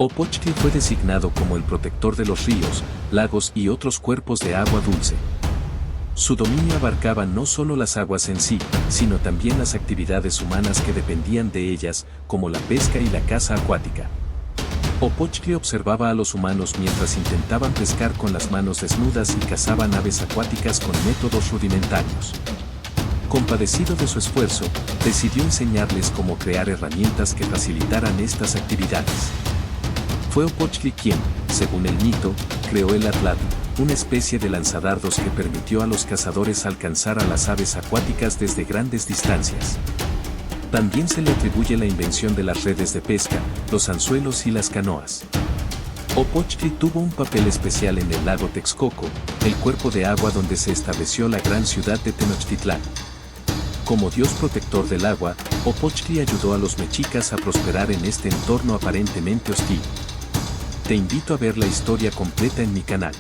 Opochtli fue designado como el protector de los ríos, lagos y otros cuerpos de agua dulce. Su dominio abarcaba no solo las aguas en sí, sino también las actividades humanas que dependían de ellas, como la pesca y la caza acuática. Opochtli observaba a los humanos mientras intentaban pescar con las manos desnudas y cazaban aves acuáticas con métodos rudimentarios. Compadecido de su esfuerzo, decidió enseñarles cómo crear herramientas que facilitaran estas actividades. Fue Opochtli quien, según el mito, creó el atlatl, una especie de lanzadardos que permitió a los cazadores alcanzar a las aves acuáticas desde grandes distancias. También se le atribuye la invención de las redes de pesca, los anzuelos y las canoas. Opochtli tuvo un papel especial en el lago Texcoco, el cuerpo de agua donde se estableció la gran ciudad de Tenochtitlán. Como dios protector del agua, Opochtli ayudó a los mexicas a prosperar en este entorno aparentemente hostil. Te invito a ver la historia completa en mi canal.